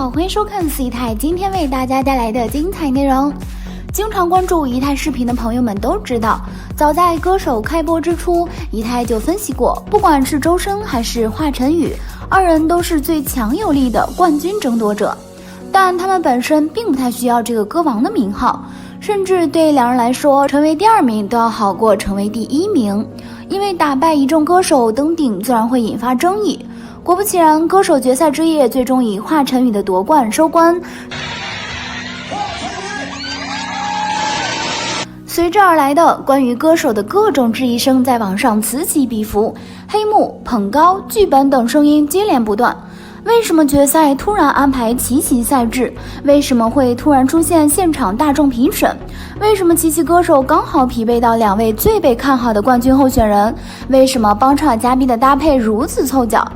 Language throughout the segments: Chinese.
好，欢迎收看四姨太今天为大家带来的精彩内容。经常关注姨太视频的朋友们都知道，早在歌手开播之初，姨太就分析过，不管是周深还是华晨宇，二人都是最强有力的冠军争夺者，但他们本身并不太需要这个歌王的名号，甚至对两人来说，成为第二名都要好过成为第一名，因为打败一众歌手登顶自然会引发争议。果不其然，歌手决赛之夜最终以华晨宇的夺冠收官。随之而来的关于歌手的各种质疑声在网上此起彼伏，黑幕、捧高、剧本等声音接连不断。为什么决赛突然安排齐齐赛制？为什么会突然出现现场大众评审？为什么齐齐歌手刚好匹配到两位最被看好的冠军候选人？为什么帮唱嘉宾的搭配如此凑巧？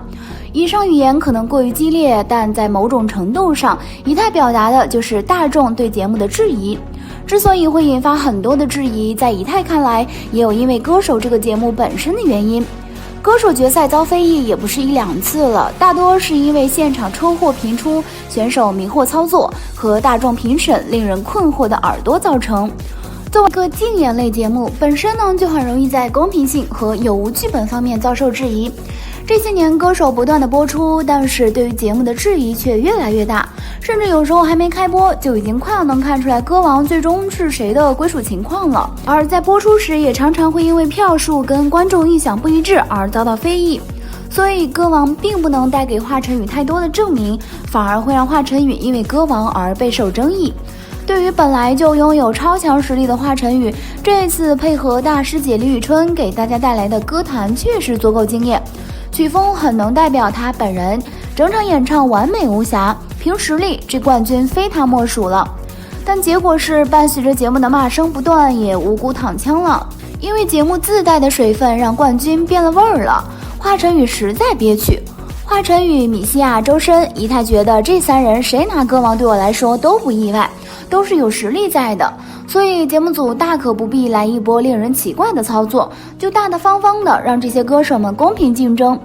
以上语言可能过于激烈，但在某种程度上，姨太表达的就是大众对节目的质疑。之所以会引发很多的质疑，在姨太看来，也有因为歌手这个节目本身的原因。歌手决赛遭非议也不是一两次了，大多是因为现场车祸频出、选手迷惑操作和大众评审令人困惑的耳朵造成。作为一个竞演类节目，本身呢就很容易在公平性和有无剧本方面遭受质疑。这些年歌手不断的播出，但是对于节目的质疑却越来越大，甚至有时候还没开播就已经快要能看出来歌王最终是谁的归属情况了。而在播出时也常常会因为票数跟观众意想不一致而遭到非议，所以歌王并不能带给华晨宇太多的证明，反而会让华晨宇因为歌王而备受争议。对于本来就拥有超强实力的华晨宇，这次配合大师姐李宇春给大家带来的歌坛确实足够惊艳，曲风很能代表他本人，整场演唱完美无瑕，凭实力这冠军非他莫属了。但结果是伴随着节目的骂声不断，也无辜躺枪了，因为节目自带的水分让冠军变了味儿了。华晨宇实在憋屈，华晨宇、米西亚、周深，姨太觉得这三人谁拿歌王对我来说都不意外，都是有实力在的，所以节目组大可不必来一波令人奇怪的操作，就大大方方的让这些歌手们公平竞争，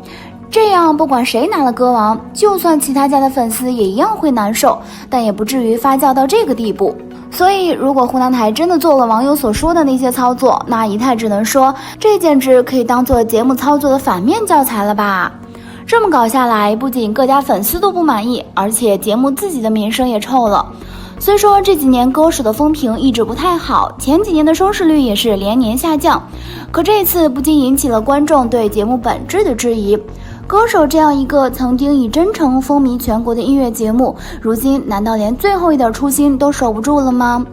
这样不管谁拿了歌王，就算其他家的粉丝也一样会难受，但也不至于发酵到这个地步。所以如果湖南台真的做了网友所说的那些操作，那姨太只能说这简直可以当做节目操作的反面教材了吧。这么搞下来，不仅各家粉丝都不满意，而且节目自己的名声也臭了。虽说这几年歌手的风评一直不太好，前几年的收视率也是连年下降，可这次不禁引起了观众对节目本质的质疑。歌手这样一个曾经以真诚风靡全国的音乐节目，如今难道连最后一点初心都守不住了吗？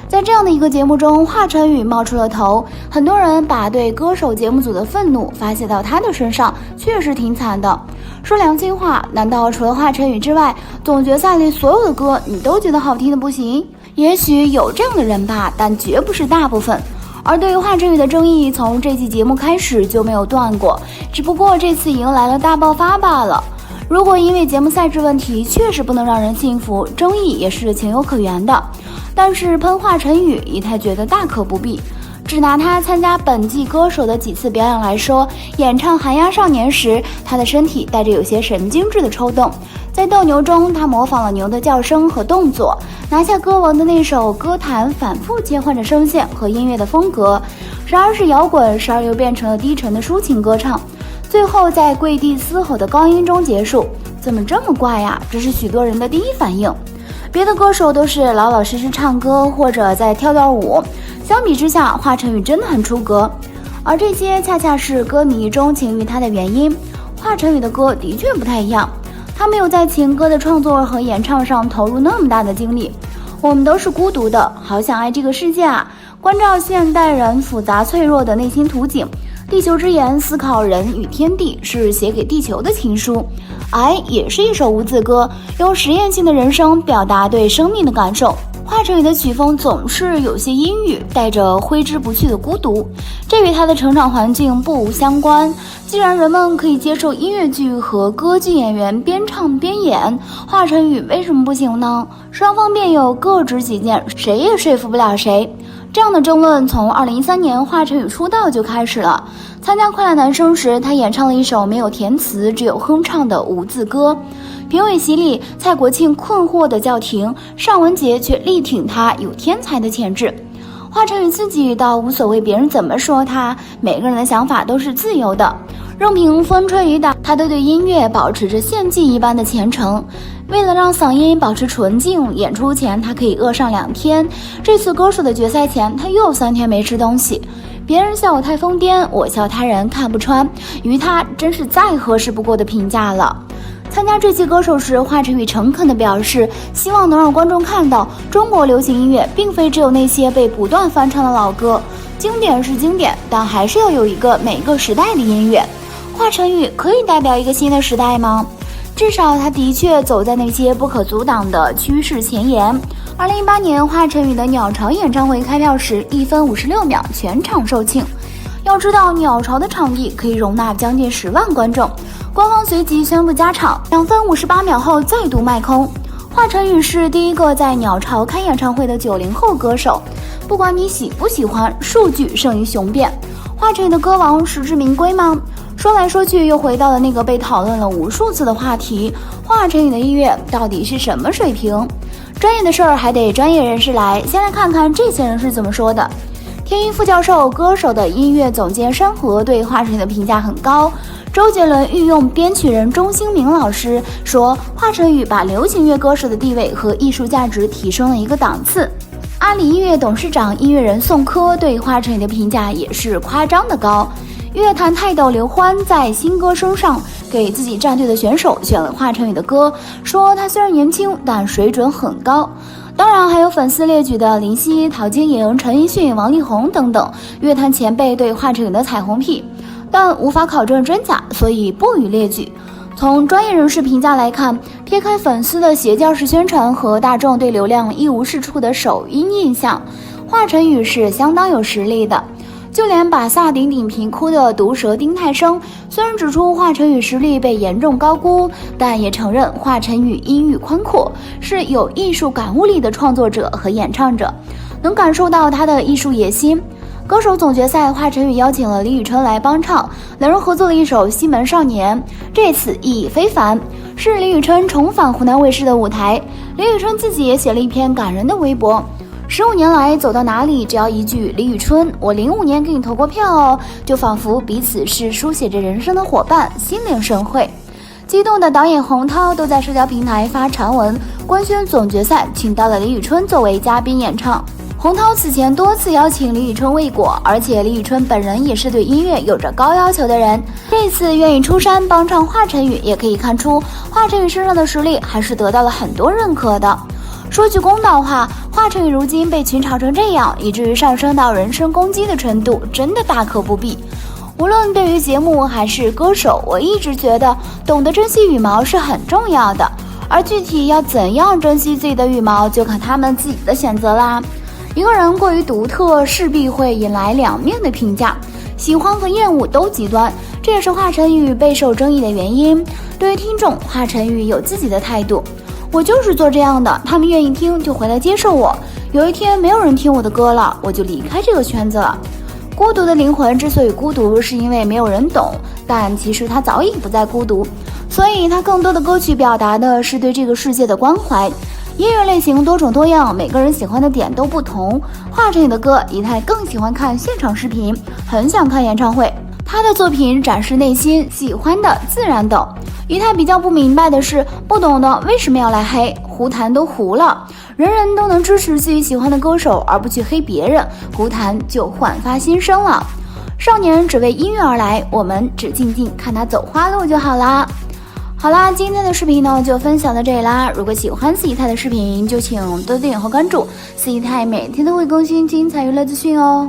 在这样的一个节目中，华晨宇冒出了头，很多人把对歌手节目组的愤怒发泄到他的身上，确实挺惨的。说良心话，难道除了华晨宇之外，总决赛里所有的歌你都觉得好听的不行？也许有这样的人吧，但绝不是大部分。而对于华晨宇的争议，从这期节目开始就没有断过，只不过这次迎来了大爆发罢了。如果因为节目赛制问题确实不能让人信服，争议也是情有可原的，但是喷华晨宇，姨太觉得大可不必。只拿他参加本季歌手的几次表演来说，演唱《寒鸦少年》时，他的身体带着有些神经质的抽动，在斗牛中，他模仿了牛的叫声和动作，拿下歌王的那首歌坛反复切换着声线和音乐的风格，时而是摇滚，时而又变成了低沉的抒情歌唱，最后在跪地嘶吼的高音中结束。怎么这么怪呀？这是许多人的第一反应。别的歌手都是老老实实唱歌或者在跳跳舞，相比之下，华晨宇真的很出格，而这些恰恰是歌迷钟情于他的原因。华晨宇的歌的确不太一样，他没有在情歌的创作和演唱上投入那么大的精力。我们都是孤独的，好想爱这个世界啊！关照现代人复杂脆弱的内心图景，地球之言思考人与天地，是写给地球的情书。爱也是一首无字歌，用实验性的人生表达对生命的感受。华晨宇的曲风总是有些阴郁，带着挥之不去的孤独，这与他的成长环境不无相关。既然人们可以接受音乐剧和歌剧演员边唱边演，华晨宇为什么不行呢？双方辩友各执己见，谁也说服不了谁。这样的争论从2013年华晨宇出道就开始了。参加快乐男声时，他演唱了一首没有填词只有哼唱的无字歌。评委席里，蔡国庆困惑地叫停，尚雯婕却力挺他有天才的潜质。华晨宇自己倒无所谓别人怎么说他，每个人的想法都是自由的，任凭风吹雨打，他都对音乐保持着献祭一般的虔诚。为了让嗓音保持纯净，演出前他可以饿上2天。这次歌手的决赛前，他又3天没吃东西。别人笑我太疯癫，我笑他人看不穿，于他真是再合适不过的评价了。参加这期歌手时，华晨宇诚恳地表示，希望能让观众看到中国流行音乐并非只有那些被不断翻唱的老歌，经典是经典，但还是要有一个每个时代的音乐。华晨宇可以代表一个新的时代吗？至少他的确走在那些不可阻挡的趋势前沿。2018年华晨宇的鸟巢演唱会开票时1分56秒全场售罄。要知道鸟巢的场地可以容纳将近10万观众，官方随即宣布加场，2分58秒后再度卖空。华晨宇是第一个在鸟巢开演唱会的90后歌手，不管你喜不喜欢，数据胜于雄辩。华晨宇的歌王实至名归吗？说来说去又回到了那个被讨论了无数次的话题，华晨宇的音乐到底是什么水平？专业的事儿还得专业人士来，先来看看这些人是怎么说的。天一副教授，歌手的音乐总监山河对华晨宇的评价很高。周杰伦御用编曲人钟兴民老师说，华晨宇把流行乐歌手的地位和艺术价值提升了一个档次。阿里音乐董事长音乐人宋柯对华晨宇的评价也是夸张的高。乐坛泰斗刘欢在新歌声上给自己战队的选手选了华晨宇的歌，说他虽然年轻，但水准很高。当然还有粉丝列举的林夕、陶晶莹、陈奕迅、王力宏等等乐坛前辈对华晨宇的彩虹屁，但无法考证真假，所以不予列举。从专业人士评价来看，撇开粉丝的邪教式宣传和大众对流量一无是处的首因印象，华晨宇是相当有实力的。就连把萨顶顶评哭的毒舌丁太升，虽然指出华晨宇实力被严重高估，但也承认华晨宇音域宽阔，是有艺术感悟力的创作者和演唱者，能感受到他的艺术野心。歌手总决赛，华晨宇邀请了李宇春来帮唱，两人合作了一首《西门少年》，这次意义非凡，是李宇春重返湖南卫视的舞台。李宇春自己也写了一篇感人的微博，15年来走到哪里，只要一句李宇春，我05年给你投过票哦，就仿佛彼此是书写着人生的伙伴，心领神会。激动的导演洪涛都在社交平台发长文官宣总决赛，请到了李宇春作为嘉宾演唱。洪涛此前多次邀请李宇春未果，而且李宇春本人也是对音乐有着高要求的人，这次愿意出山帮唱华晨宇，也可以看出华晨宇身上的实力还是得到了很多认可的。说句公道话，华晨宇如今被群嘲成这样，以至于上升到人身攻击的程度，真的大可不必。无论对于节目还是歌手，我一直觉得懂得珍惜羽毛是很重要的，而具体要怎样珍惜自己的羽毛，就看他们自己的选择啦。一个人过于独特，势必会引来两面的评价，喜欢和厌恶都极端，这也是华晨宇备受争议的原因。对于听众，华晨宇有自己的态度，我就是做这样的，他们愿意听就回来接受我，有一天没有人听我的歌了，我就离开这个圈子了。孤独的灵魂之所以孤独，是因为没有人懂，但其实他早已不再孤独，所以他更多的歌曲表达的是对这个世界的关怀。音乐类型多种多样，每个人喜欢的点都不同。华晨宇的歌，仪态更喜欢看现场视频，很想看演唱会。他的作品展示内心，喜欢的自然懂。仪态比较不明白的是，不懂的为什么要来黑？胡谈都糊了，人人都能支持自己喜欢的歌手，而不去黑别人，胡谈就焕发新生了。少年只为音乐而来，我们只静静看他走花路就好啦。好啦，今天的视频呢就分享到这里啦。如果喜欢四姨太的视频，就请多点和关注，四姨太每天都会更新精彩娱乐资讯哦。